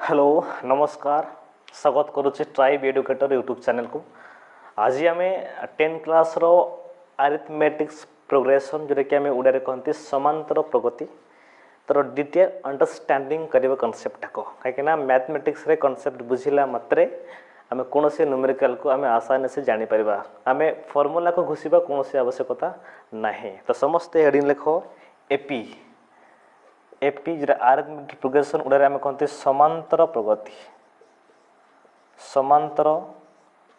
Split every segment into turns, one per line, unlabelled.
Hello नमस्कार स्वागत करुच्चे tribe educator YouTube channel को। आज आम 10 क्लास रो अरिथमेटिक्स प्रोग्रेशन जोटा कि आम ओडिया कहते समांतर प्रगति तर डिटेल अंडरस्टैंडिंग करबा कॉन्सेप्ट को कहीं मैथमेटिक्स रे कॉन्सेप्ट बुझिला मात्रे आम कौन से न्यूमेरिकल को आम आसानी से जानी परिबा। आम फॉर्मूला को घुषिबा कौन से आवश्यकता नहीं। तो समस्ते हेडिंग लेख एपी एपी जो अरिथमेटिक प्रोग्रेशन उड़े आम कहते समांतर प्रगति समांतर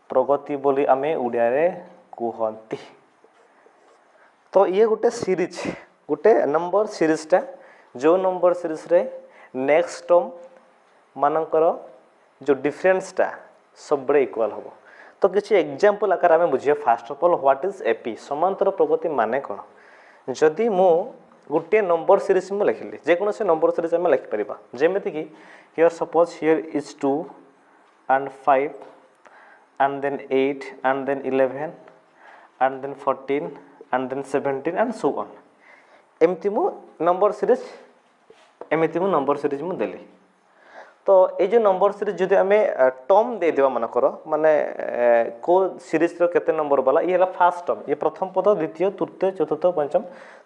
प्रगति बोली आम ओडिया रे कहती। तो ये गोटे सीरीज गोटे नंबर सीरीजटा जो नंबर सीरीज रे नेक्स्ट टर्म मानकर जो डिफरेंसटा सब इक्वल हम। तो किसी एग्जांपल आकार आम बुझे। Fast of all what is AP समांतर प्रगति माने कौन। जदि मु गोटे नंबर सीरीज में लिखिली जेकोसी नंबर सीरीज आम लिखिपर जमीक here suppose here is 2 and 5 and then 8 and then 11 and then 14 and then 17 and so on एमती मु नंबर सीरीज एमती मु नंबर सीरीज मु देली। तो ये जो नंबर सीरीज जदि आम टर्म दे देवा मनकर माने को सीरीज रो केते नंबर वाला ये फास्ट टर्म ये प्रथम पद द्वितीय तृतीय चतुर्थ पंचम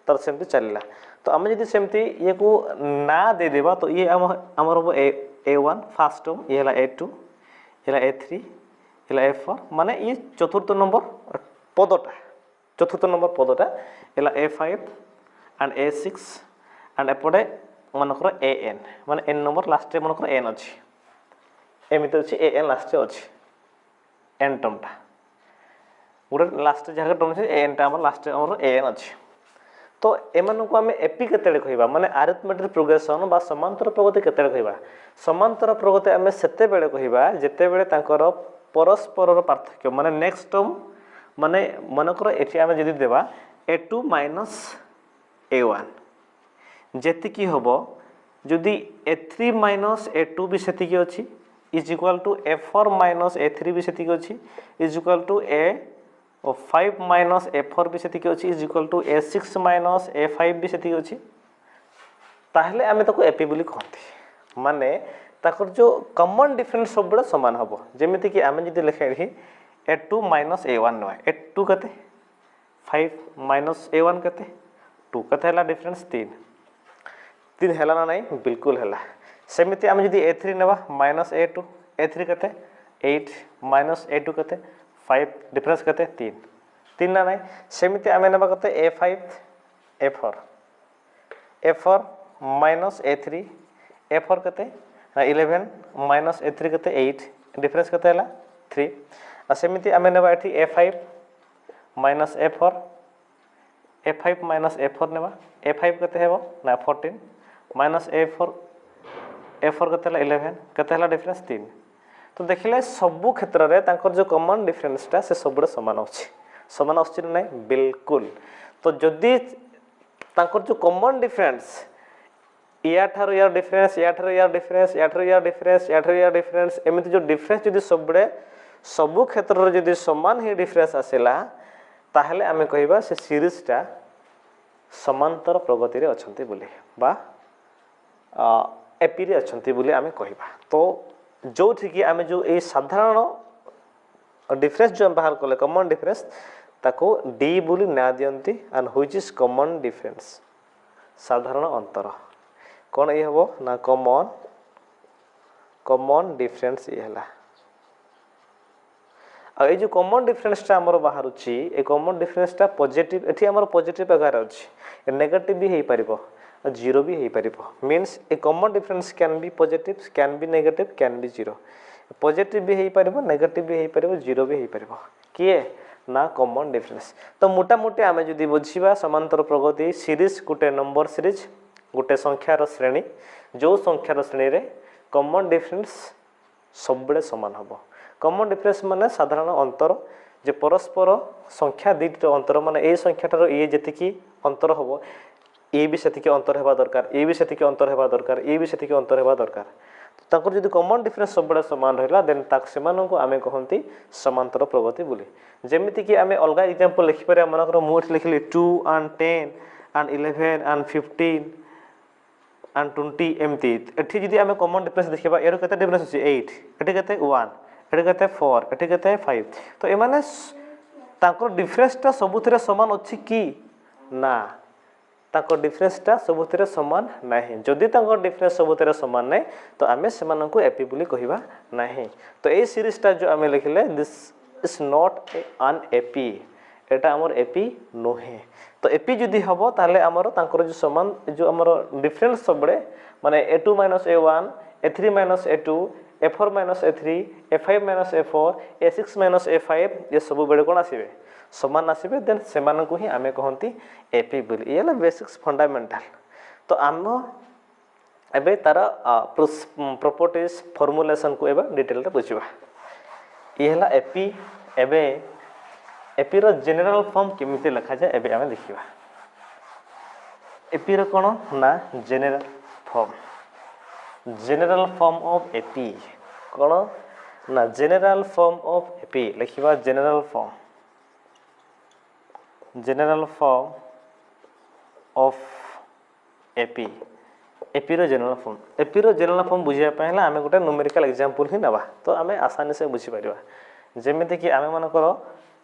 तर सेमती चलला। तो आम जदि सेमती ये को ना दे देबा तो ये आमर हम A1 फास्ट टर्म ये A2 ये A3 ये A4 माने ये चतुर्थ नंबर पदटा चतुर्थ नंबर पदटा ये A5 एंड A6 एंड एपटे मनकर AN माने N नंबर लास्ट मनकर N अच्छी एमती अच्छी AN लास्ट अच्छी N टर्मटा गोटे लास्ट जगह टर्म अच्छे एन टा लास्ट AN अच्छी। तो एमान को आम एपी केते कहबा माने अरिथमेटिक प्रोग्रेशन बा समांतर प्रगति केते कहबा। समांतर प्रगति आम सेते बेले कहबा जेते बेले तांकर परस्पर पार्थक्य माने नेक्स्ट टर्म माने मनकर एठी आम जदि देबा A2 माइनस A1 जेतिकी हबो जदि A3 माइनस A2 भी सेतिकी अछि is equal to A4 minus A3 भी सेतिकी अछि is equal to A5 minus A4 भी सेतिकी अछि is equal to A6 minus A5 भी सेतिकी अछि ताहले आमे ताको एपी बोली कहंती। माने ताकर जो कॉमन डिफरेंस सब बडा समान हबो जेमिति कि आमे जदि लिखैही A2 माइनस A1 नय A2 कते 5 माइनस A1 कते 2 कते हला डिफरेंस 3 हला ना नहीं बिल्कुल हला। सेमिति आमे जदि A3 नेबा माइनस A2 A3 कते 8 माइनस A2 कते 5 डिफरेंस कते 3 ना नहीं। सेमिति आमे नेबा कते A5 A4 minus A3 A4 कते 11 माइनस A3 कते 8 डिफरेंस कते हला 3 आ सेमिति आमे नेबा एठी A5 minus A5 minus A4 नेबा A5 कते हेबो ना 14 माइनस A4 कते हला 11 कते हला डिफरेंस 3। तो देखिले सबु क्षेत्र रे तांकर जो कॉमन डिफरेंसटा से सबुडे समान अछि नहीं बिल्कुल। तो जदि तांकर जो कॉमन डिफरेंस या ठारो यार डिफरेंस या ठारो यार डिफरेंस या ठारो यार डिफरेंस या ठारो यार डिफरेंस एमिति जो डिफरेंस जदि सबुडे सबु क्षेत्र रे जदि समान ही डिफरेंस आसेला ताहले आमे कहिबा से सीरीजटा समांतर प्रगति रे अछंती बोली बा एपी रे अछंती बोली आमे कहिबा। तो जो ठीक आमे जो ए साधारण डिफरेंस जो बाहर कले कॉमन डिफरेंस ताको डी बोली ना दियंती and which is common difference साधारण अंतर कौन ये हबो ना कॉमन डिफरेंस ये हला। आ ये जो कॉमन डिफरेंसटा हमर बाहर अछि ए कॉमन डिफरेंसटा पॉजिटिव एठी हमर पॉजिटिव आकार अछि नेगेटिव भी हेई परिबो जीरो भी हेई परिबो means a common difference can be positive can be negative can be zero positive भी हेई परिबो नेगेटिव भी हेई परिबो जीरो भी हेई परिबो किए ना कॉमन डिफरेंस। तो मोटा मोटी आमे जदि बुझिबा समांतर प्रगति सीरीज गोटे नंबर सीरीज गोटे संख्यार श्रेणी जो संख्यार श्रेणी रे कॉमन डिफरेंस सबबेले समान हबो। कॉमन डिफरेंस माने साधारण अंतर जे परस्पर संख्या दुईट अंतर माने ए संख्याटार ए जेतिकी अंतर हबो ए भी सेतिकी अंतर हेबा दरकार ए भी सेतिकी अंतर हेबा दरकार ए भी सेतिकी अंतर हेबा दरकार। तो ताकर जदि कॉमन डिफरेंस सबबेले समान रहला देन ताक सेमाननको आमे कहंती समांतर प्रगति बोली। जेमिति कि आमे अलगा एग्जांपल लिखि पारे मनकर मु लिखली 2 and 10 and 11 and 15 and 20 एमती एठी जदि आमे कॉमन डिफरेंस देखिबा एरो केते डिफरेंस अछि 8 एठी केते 1 एठी केते 4 एठी केते 5 तो ए माने ताको डिफरेंसटा सबुथिरे समान अछि कि ना ताको डिफरेंसटा सबुथिरे समान नाही जदि ताको डिफरेंस सबुथिरे समान नै तो आमे सेमानन को एपी बोली कहिबा नाही तो ए सीरीजटा जो आमे लिखले this is not an AP एटा हमर एपी नोहे तो एपी जदि हबो ताले हमर तांकर जो समान जो हमर डिफरेंस सबडे माने a2 - a1 a3 - a2 a4 - a3 a5 - a4 a6 - a5 ये सब बेले कोन आसीबे समान आसीबे देन सेमान को ही आमे कहंती एपी बोली ये ला बेसिक्स फंडामेंटल तो आम एबे तार प्रॉपर्टीज फॉर्मुलेशन को एबे डिटेल रे बुझिबा ये ला एपी एबे एपी रो जनरल फॉर्म केमिति लिखा जाय एबे आमे देखिबा एपी रो कोन ना जनरल फॉर्म ऑफ एपी कोन ना जनरल फॉर्म ऑफ एपी लिखिबा general form of AP AP रो जनरल फॉर्म बुझिया पहला आमे गोटे न्यूमेरिकल एग्जांपल ही नबा तो आमे आसानी से बुझि परिबा जेमिति कि आमे मन करो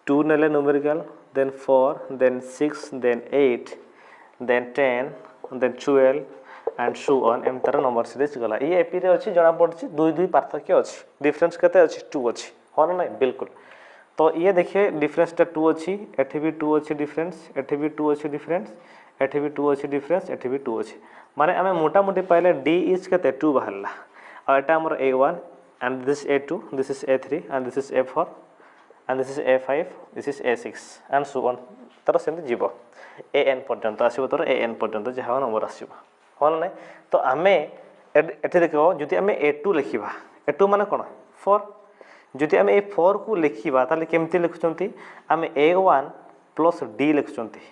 2 नेले numerical then 4 then 6 then 8 then 10 then 12 and so on एम तर नंबर सीरीज गला ये एपी रे अछि जणा पड़छि दुई दुई पार्थक्य अछि डिफरेंस केते अछि 2 अछि हो ना नहीं बिल्कुल तो ये देखिए डिफरेंस टा 2 अछि एठी भी 2 अछि डिफरेंस एठी भी 2 अछि डिफरेंस एठी भी 2 अछि डिफरेंस एठी भी 2 अछि माने हमें मोटा मोटी पाइले d इज केते 2 बाहरला और एटा हमर a1 and this a2 this is a3 and this is a4 and this is a5 this is a6 and so on तर सेम जीव an पर्यंत आसीबो तर an पर्यंत जहा नंबर आसीबो हो नै तो आमे एठी देखो जदि आमे a2 लिखिबा a2 माने कोन 4 जदि आमे ए 4 को लिखिबा ताले केमति लिखुचंती आमे a1 प्लस d लिखुचंती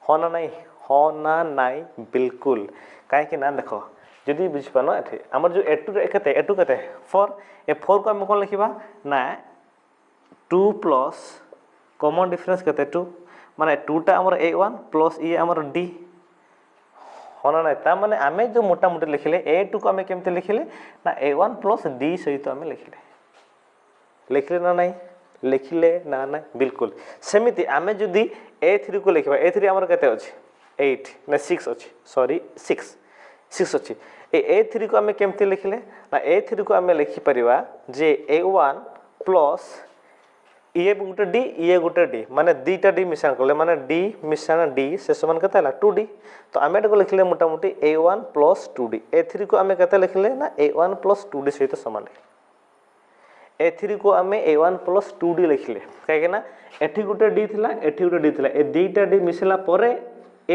हो ना नाही बिल्कुल काहे कि ना देखो जदि बुझ पानो एठी हमर जो a2 केते 4 ए 4 को हम कोन लिखिबा ना 2 प्लस कॉमन डिफरेंस केते 2 माने 2 टा हमर a1 प्लस ये हमर d होना नै ता माने आमे जो मोटा मोटी लिखले a2 को आमे केमते लिखले ना a1 प्लस d सहित आमे लिखले ना नहीं लिखले ना ना बिल्कुल सेमिति आमे जदी a3 को लिखबा a3 हमर केते अछि 8 ना 6 अछि सॉरी 6 अछि ए a3 को आमे केमते लिखले ना a3 को आमे लिखि परिबा जे a1 प्लस ये गोटे डी माने दीटा डी मिश्रण करले माने डी मिश्रण डी से समान केते हला 2d तो आमे को लिखले मोटा मोटी a1 प्लस 2d a3 को आमे केते लिखले ना a1 प्लस 2d सहित समान a3 को आमे a1 प्लस 2d लिखले काहे ना एठी गोटे डी थिला एठी गोटे डी थिला ए दीटा डी मिसला परे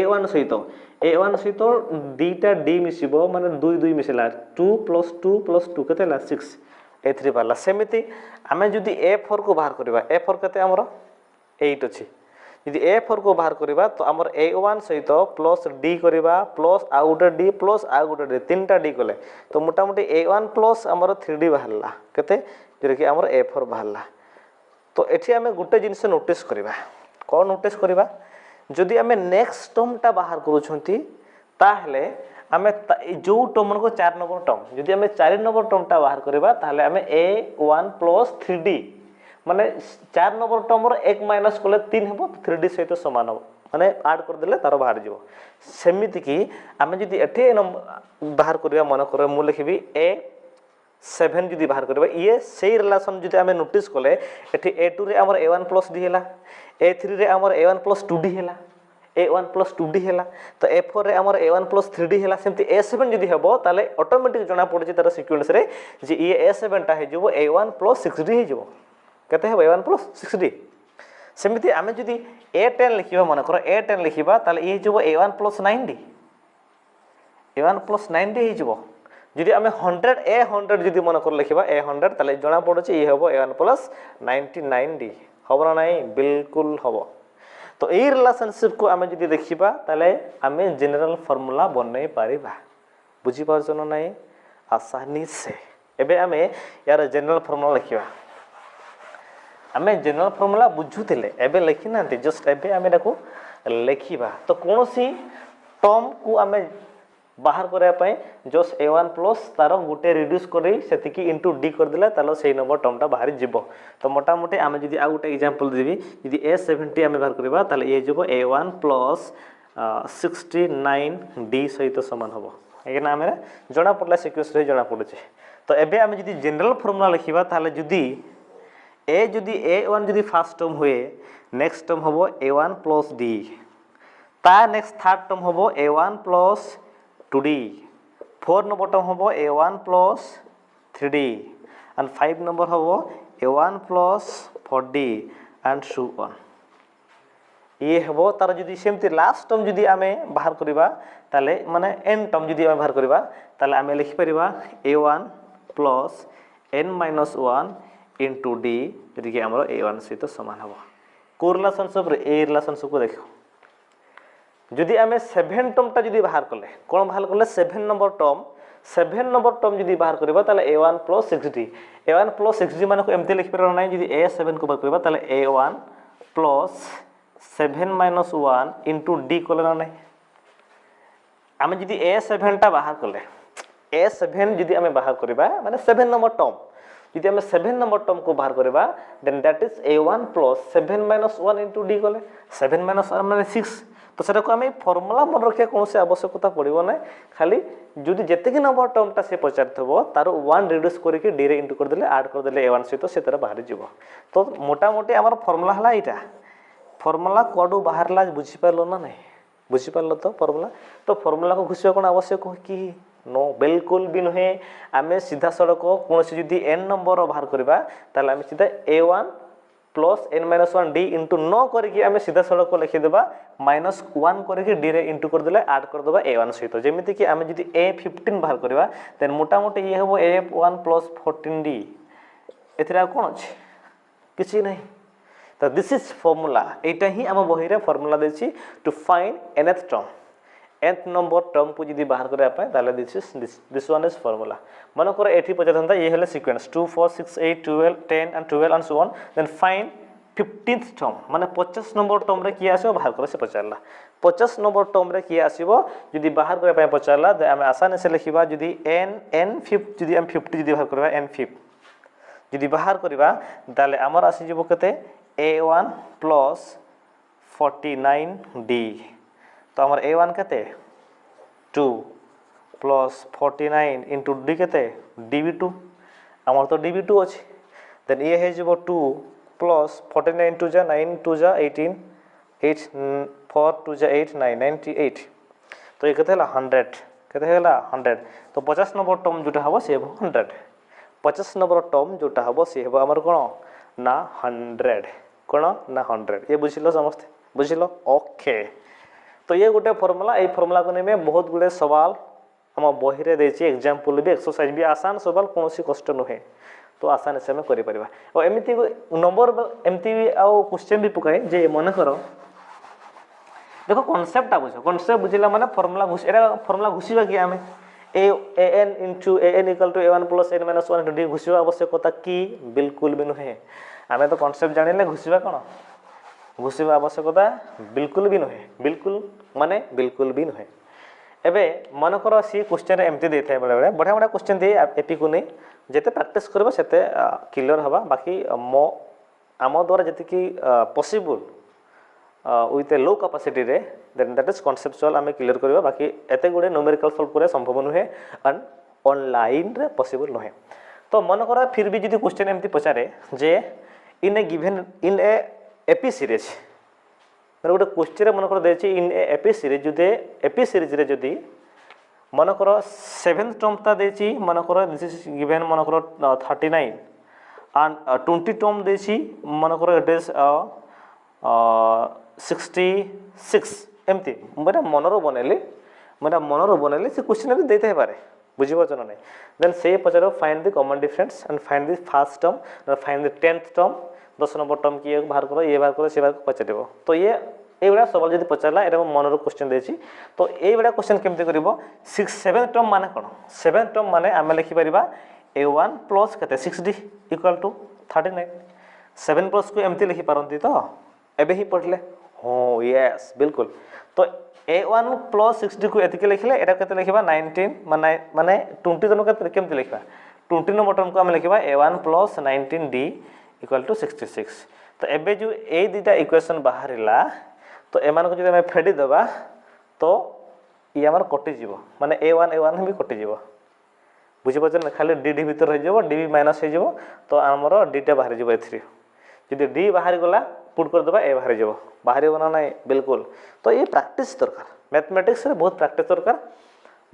a1 सहित दीटा डी मिसिबो माने 2 2 मिसला 2 प्लस 2 केते हला 6 a3 बाला सेमिति आमे जदि a4 को बाहर करबा a4 केते हमरो 8 अछि जदि a4 को बाहर करबा तो हमर a1 सहित प्लस d करबा प्लस आ गोटे d प्लस आ गोटे d तीनटा d कले तो मोटा मोटी a1 प्लस हमर 3d बाहरला केते जेरे कि हमर a4 बाहरला तो एठी आमे गोटे जिंस नोटिस करबा कोन नोटिस करबा जदि आमे नेक्स्ट टर्मटा बाहर करूछंती ताहले आमे जो टर्म को 4 नंबर टर्म जदि आमे 4 नंबर टर्मटा बाहर करबा ताहले आमे a1 प्लस 3d माने 4 नंबर टर्म रो 1 माइनस करले 3 हेबो तो 3d सहित समान हो माने ऐड कर देले तार बाहर जीवो सेमिति कि आमे जदि एठी नंबर बाहर करबा मन कर मु लिखबी a7 जदि बाहर करबा ये सेही रिलेशन जदि आमे नोटिस करले एठी a2 रे हमर a1 प्लस d हैला a3 रे हमर a1 प्लस 2d हैला a1 प्लस 2d हैला तो a4 रे हमर a1 प्लस 3d हैला सेमति a7 जदि हेबो ताले ऑटोमेटिक जणा पड़छि तार सीक्वेंस रे जे ये a7 टा हे जबो a1 प्लस 6d हे जबो कते हे a1 प्लस 6d सेमति आमे जदि a10 लिखिबा मन करो a10 लिखिबा ताले ये जबो a1 plus 9d a1 plus 9d हे जबो जदि आमे 100 जदि मन कर लिखिबा a100 ताले जणा पड़छि ये हेबो a1 प्लस 99d हबो ना नहीं बिल्कुल हबो तो ए रिलेशनशिप को आमे जदि देखिबा ताले आमे जनरल फार्मूला बनै पारिबा बुझी पारछ न नाही आसानी से एबे आमे यार जनरल फार्मूला लिखिबा आमे जनरल फार्मूला बुझुतिले एबे लिखि नांती जस्ट एबे आमे डाको लिखिबा तो कोनोसी टर्म को आमे बाहर करबा पई जस्ट a1 प्लस तार गुटे रिड्यूस करी सेतिकी इनटू d कर देला तालो सेही नंबर टर्मटा बाहर जिवो तो मोटा मोटी आमे जदी आ गुटे एग्जांपल देबी जदी a70 आमे बाहर करबा ताले ए जिवो a1 प्लस 69d सहित समान हबो एना आमे जणा पडला सिक्वेंस रे जणा पडुचे तो एबे आमे जदी जनरल फार्मूला लिखिबा ताले जदी a1 जदी फर्स्ट टर्म हुए नेक्स्ट टर्म हबो a1 प्लस d ता नेक्स्ट थर्ड टर्म हबो a1 plus 2d 4 number term हबो a1 plus 3d and 5 number हबो a1 plus 4d and so on ये हबो तार जदी सेमती लास्ट टर्म जदी आमे बाहर करबा ताले माने n टर्म जदी आमे बाहर करबा ताले आमे लिखि परिबा a1 plus n minus 1 into d जदी कि हमरो a1 सहित समान हबो कोरिलेशनशिप रे ए रिलेशनशिप को देखो जदि आमे 7 टर्मटा जदि बाहर कले कोन बाहर कले 7 नंबर टर्म जदि बाहर करबा ताले a1 plus 6d a1 plus 6d माने को एमते लिखि परना नै जदि a7 को बाहर करबा ताले a1 plus 7 minus 1 into d कले नै आमे जदि a7 टा बाहर कले a7 जदि आमे बाहर करबा माने 7 नंबर टर्म जदि आमे 7 नंबर टर्म को बाहर करबा then that is a1 plus 7 minus 1 into d कले 7 माइनस 1 माने 6 तो सेटा को आमे फार्मूला मन रखिया कोनसे आवश्यकता पड़िबो नै खाली जदि जते कि नंबर टर्मटा से पचारथबो तार 1 रिड्यूस करके d रे इनटू कर देले ऐड कर देले a1 सहित से तरह बाहर जीवो तो मोटा मोटी हमर फार्मूला हला इटा फार्मूला कोडू बाहरला बुझी पारलो ना नै बुझी पारलो तो फार्मूला को घुसिया कोन आवश्यक हो कि नो बिल्कुल भी नहे आमे सीधा सड़क कोनसे जदि n नंबर बाहर करबा ताले आमे सीधा a1 plus n minus 1 d into न करके आमे सीधा सड़क लिखि देबा माइनस 1 करके d रे इनटू कर देले ऐड कर देबा a1 सहित जेमिति कि आमे जदि a15 बाहर करबा देन मोटा मोटी ये हबो a1 प्लस 14d एथिरा कोन अछि किछि नै तो दिस इज फार्मूला एटा ही हम बही रे फार्मूला देछि to find nth term nth number term को जदि बाहर करबा पाए ताले दिस वन इज फार्मूला मन कर एठी पचारथंता ये हेले sequence 2 4 6 8 12 10 and 12 and so on then find 15th term माने 50 नंबर टर्म रे किया आसीबो बाहर कर से पचारला 50 नंबर टर्म रे किया आसीबो जदि बाहर करबा पाए पचारला हम आसानी से लिखिबा जदि n5 जदि हम 50 जदि बाहर करबा n5 जदि बाहर करबा ताले हमर आसी जिवो कते a1 प्लस 49d तो हमर a1 कते 2 प्लस 49 इनटू d कते dv2 हमर तो dv2 अछि देन ये हे जबो 2 प्लस 49 टू जा 9 टू जा 18 8 4 टू जा 8 9 98 तो ये कते हला 100 कते हला 100 तो 50 नंबर टर्म जोटा हबो से 100 50 नंबर टर्म जोटा हबो से हबो हमर कोन ना 100 कोन ना 100 ये बुझिलो समस्त बुझिलो ओके तो ये गोटे फार्मूला ए फार्मूला को में बहुत गुडे सवाल हम बही रे देछि एग्जांपल भी एक्सरसाइज भी आसान सवाल कोनोसी कष्ट नहे तो आसान से हम करि परिबा और एमिति नंबर एमिति आ क्वेश्चन भी पकाए जे मन करो देखो कांसेप्ट आ बुझो कांसेप्ट बुझिला माने फार्मूला एरा फार्मूला घुसिबा कि हमें an into an equal to a1 plus n minus 1 into d घुसिबा आवश्यकता की बिल्कुल भी नहे हमें तो कांसेप्ट जानिले घुसिबा कोन घुसिबा आवश्यकता बिल्कुल भी नहे बिल्कुल माने बिल्कुल भी नहे एबे मन कर सी क्वेश्चन एमती देथाय बडा बडा बढ़िया बढ़िया क्वेश्चन दे एपी को नै जेते प्रैक्टिस करबो सेते क्लियर हबा बाकी मो आम द्वारा जति की possible with A low capacity रे देन दैट इज कॉन्सेप्चुअल आमे क्लियर करबा बाकी एते गुडे न्यूमेरिकल सॉल्व करे संभव नहे एंड ऑनलाइन रे पॉसिबल नहे तो मन कर फिर भी जदी क्वेश्चन एमती पचारे जे in a given in a AP series मतलब गोटे क्वेश्चन मन कर देछि इन ए एपी सीरीज जुदे एपी सीरीज रे जदी मन कर 7th टर्म ता देछि मन कर दिस इज गिवन मन कर 39 एंड 20 टर्म देछि मन कर इट इज 66 एमती मेरा मनरो बनेले से क्वेश्चन भी देते पारे बुझी बचन नै देन से पचारो find the common difference and find the first term find the 10th term 10 number term की बाहर करो ये बाहर करो से बाहर पचारिबो तो ये एबडा सवाल जदी पचारला एटा मनरो क्वेश्चन देछि तो एबडा क्वेश्चन केमते करिवो 6 7 टर्म माने कोन 7 टर्म माने आमे लिखि परिबा a1 प्लस कते 6d इक्वल टू 39 7 प्लस को एमती लिखि पारंती तो एबे ही पढ़ले हो यस बिल्कुल तो a1 प्लस 60 को एतिके लिखले एटा केते लिखबा 19 माने 20 जन केमते लिखबा 20 नंबर टर्म को हम लिखबा a1 plus 19d equal to 66। तो एबे जो ए दुटा इक्वेशन बाहरिला तो एमान को जदि हम फेडी देबा तो ये हमर कटि जीवो माने a1 भी कटि जीवो बुझि पछन खाली dd भीतर रह जीवो db माइनस हो जीवो तो हमर d टा बाहर जीवो एथि जदि d बाहर गला पुट कर देबा a बाहर जीवो बाहर बना नहीं बिल्कुल। तो ये प्रैक्टिस दरकार मैथमेटिक्स रे बहुत प्रैक्टिस दरकार।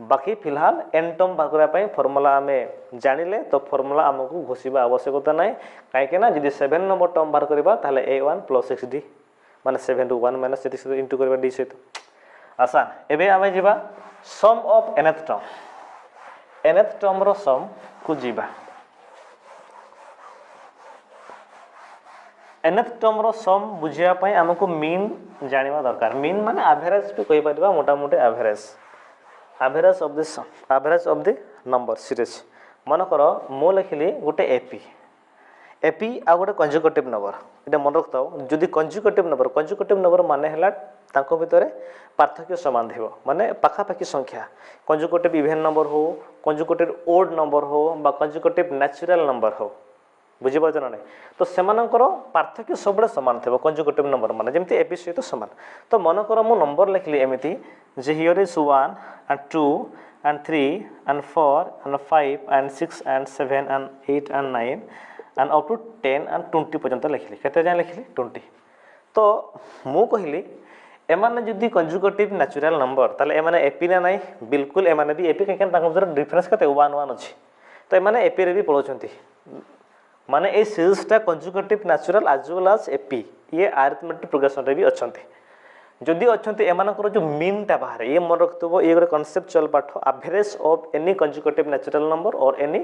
बाकी फिलहाल एन टर्म बागरा पई फार्मूला हमें जानिले तो फार्मूला हमको घोषिबा आवश्यकता नहीं काहे ना जदि 7 नंबर टर्म बाहर करबा ताले a1 + 6d माने 7 to 1 - 6 इनटू करबा d सहित आसान। एबे हमें जीवा सम ऑफ nth टर्म रो सम को जीवा nth टर्म रो सम बुझिया पई हमको मीन जानिबा दरकार। मीन माने एवरेज भी कहि परबा मोटा मोटे average of the sum average of the number series. मन करो मो लिखली गोटे एपी आ गोटे कंजुगेटिव नंबर एटा मन रखताओ जदि कंजुगेटिव नंबर माने हला ताको भितरे पार्थक्य समान थिबो माने पाखापाखी संख्या कंजुगेटिव इवन नंबर हो कंजुगेटिव ओड नंबर हो बा कंजुगेटिव नेचुरल नंबर हो बुझी पाछ ना तो सेमानकर पार्थक्य सब समान थे कंजुगेटिव नंबर माने जेमती एपी सहित समान। तो मन कर मु नंबर लिखली एमती जे here is 1 and 2 and 3 and 4 and 5 and 6 and 7 and 8 and 9 and up to 10 and 20 पर्यंत लिखली केते जाय लिखली 20। तो मु कहली एमाने जदि कंजुगेटिव नेचुरल नंबर ताले एमाने एपी ना नाही बिल्कुल एमाने भी एपी केन ताको भीतर डिफरेंस केते 1 1 अछि तो एमाने एपी रे भी पळोचंती माने ए सीरीजटा conjugative natural as well as AP ये अरिथमेटिक प्रोग्रेशन रे भी अछंती जदि अछंती एमानकर जो मीन टा बाहर ये मन रखतबो ये गोटे कांसेप्चुअल पाठ average of any conjugative natural number और any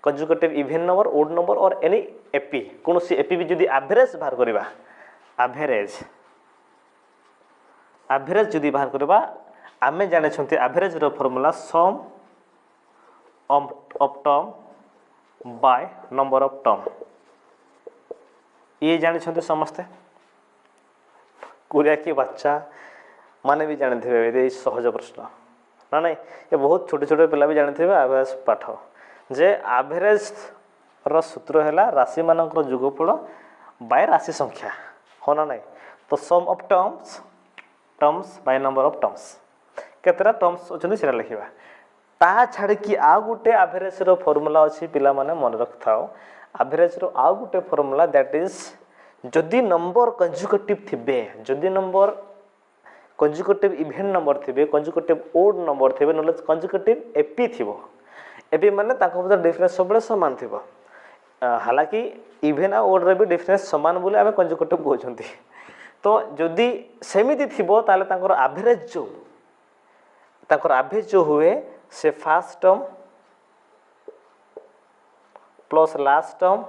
conjugative even number odd number और एनी एपी कोनोसी एपी भी जदि एवरेज बाहर करबा एवरेज जदि बाहर करबा आमे जाने छंती एवरेज रो formula sum of term by number of term ये जाने छंते समस्ते कोरिया के बच्चा माने भी जाने थे ये सहज प्रश्न ना नहीं ये बहुत छोटे छोटे पिला भी जाने थे एवरेज पाठ जे एवरेज रो सूत्र हैला राशि मानकर जोगफल बाय राशि संख्या हो ना नहीं। तो sum of terms by number of terms केतरा टर्म्स अछन सेरा लिखिबा ता छाड़ कि आ गुटे एवरेज रो फार्मूला अछि पिला माने मन रखथाओ एवरेज रो आ गुटे फार्मूला दैट इज जदि नंबर कंजुगेटिव थिबे जदि नंबर कंजुगेटिव इवन नंबर थिबे कंजुगेटिव ओड नंबर थिबे नले कंजुगेटिव एपी थिबो एपी माने ताको भीतर डिफरेंस सबले समान थिबो हालांकि इवन आ ओड रे भी डिफरेंस समान बोले आमे कंजुगेटिव कहउछंती। तो जदि सेमिति थिबो ताले ताकर एवरेज जो हुए से first term plus last term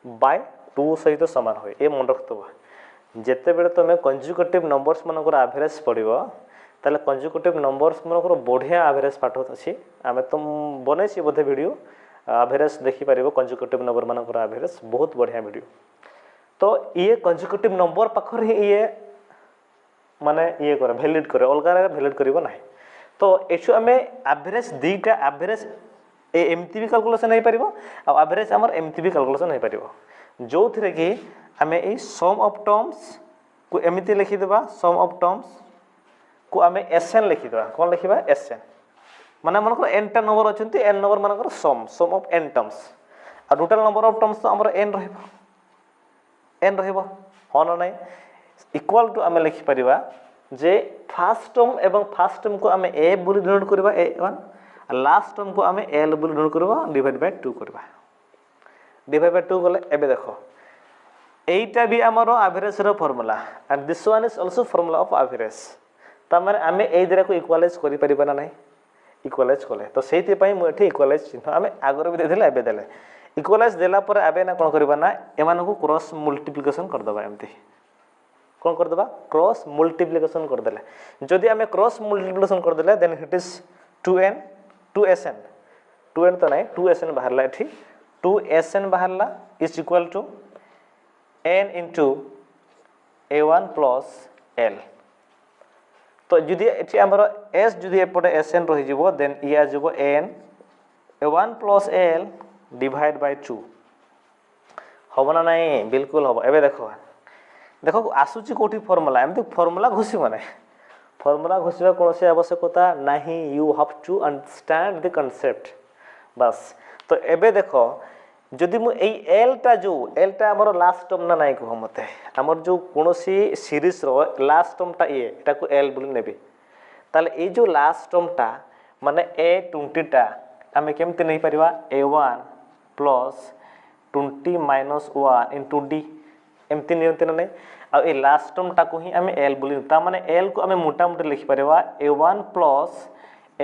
by 2 सहित समान हुए ये मन रखतबो जेते बेले तमे कंजुगेटिव नंबर्स मनकर एवरेज पड़िबो ताले कंजुगेटिव नंबर्स मनकर बढ़िया एवरेज पाठ अछि आमे तुम बनेछि बोधे वीडियो एवरेज देखि परिबो कंजुगेटिव नंबर मनकर एवरेज बहुत बढ़िया वीडियो। तो ये कंजुगेटिव नंबर पाखर ये माने ये करे वैलिड करे अलगा वैलिड करिवो नाही। तो एछु आमे एवरेज दीटा एवरेज एमती भी कैलकुलेशन नहीं पारिबो आ एवरेज हमर एमती भी कैलकुलेशन नहीं पारिबो जो थरे कि आमे ए सम ऑफ टर्म्स को एमती लिखि देबा सम ऑफ टर्म्स को आमे एसएन लिखि देबा कोन लिखिबा एसएन माने मनकर एन टा नंबर अछंती एन नंबर मनकर सम ऑफ एन टर्म्स आ टोटल नंबर ऑफ टर्म्स तो हमर एन रहइबो हो न नाही इक्वल टू आमे लिखि परिबा जे फर्स्ट टर्म एवं फर्स्ट टर्म को आमे ए बोली डिनोट करबा a1 लास्ट टर्म को आमे l बोली डिनोट करबा डिवाइड बाय 2 करबा डिवाइड बाय 2 गले एबे देखो एटा भी हमरो एवरेज रो formula and this one is also formula of average त माने आमे ए दिरा को इक्वलाइज करि परिबा ना नाही इक्वलाइज कले तो सेति पई मु एठी इक्वलाइज चिन्ह आमे आगर भी देथिले एबे देले इक्वलाइज देला पर एबे ना कोन करबा ना एमान को क्रॉस मल्टीप्लिकेशन कर दबा एमती कौन कर दबा क्रॉस मल्टीप्लिकेशन कर देले जदि हमें क्रॉस मल्टीप्लिकेशन कर देले देन इट इज 2n तो नहीं 2sn बाहरला एठी 2sn बाहरला is equal to n into a1 plus l तो जुदी एठी हमर s जुदी एपटे sn रहि जिवो देन इया जिवो n a1 plus l divide by 2 हबो ना नहीं बिल्कुल हबो एबे देखो देखो आसुची कोठी फार्मूला एमती फार्मूला घुसी माने फार्मूला घुसिबा कोनोसी आवश्यकता नाही you have to understand the concept बस तो एबे देखो जदि मु एई एल टा जो एल टा हमर लास्ट टर्म ना नाही को मते हमर जो कोनोसी सीरीज रो लास्ट टर्म टा ए एटा को एल बोली नेबे ताले ए जो लास्ट टर्म टा माने a20 टा हमें केमते नहीं परिबा a1 plus 20 minus 1 into d एमती नियंते ना नहीं आ ए लास्ट टर्म टा को ही हमें l बोली ता माने l को हमें मोटा मोटा लिखि परिबा a1 plus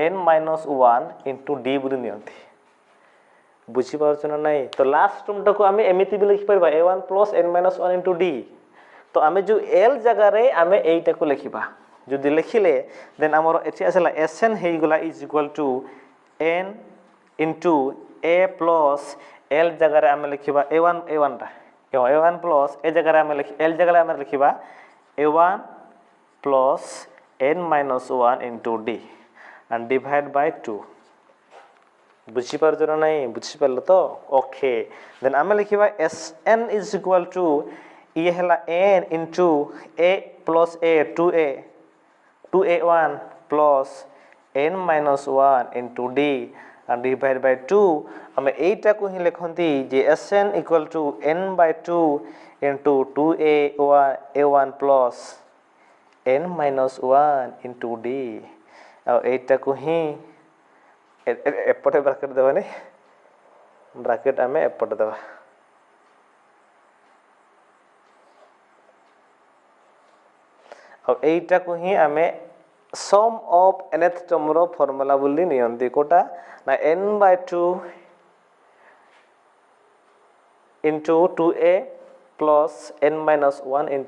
n minus 1 into d बोली नियंते बुझी पारछ ना नहीं तो लास्ट टर्म टा को हमें एमिति भी लिखि परबा a1 plus n minus 1 into d तो हमें जो l जगह रे हमें एटा को लिखिबा जदि लिखिले देन हमर एठी आसला sn हे गला is equal to n into a plus l जगह रे हमें लिखिबा a1 टा a1 प्लस ए जगह रे हमें लिखि l जगह रे हमें लिखिबा a1 plus n minus 1 into d and divide by 2 बुझी पारछ ना नहीं बुझी पारलो तो ओके देन आमे लिखिबा sn इज इक्वल टू ये हला n into a plus a 2a1 plus n minus 1 into d and divide by 2 हमें एटा को ही लिखंती जे sn equal to n by 2 into 2a1 plus n minus 1 into d और एटा को ही एपटे ब्रैकेट देबा ने ब्रैकेट हमें एपटे देबा और एटा को ही हमें सम ऑफ nth टर्म रो फार्मूला बोली नियंती कोटा ना n by 2 into 2a plus n minus 1 into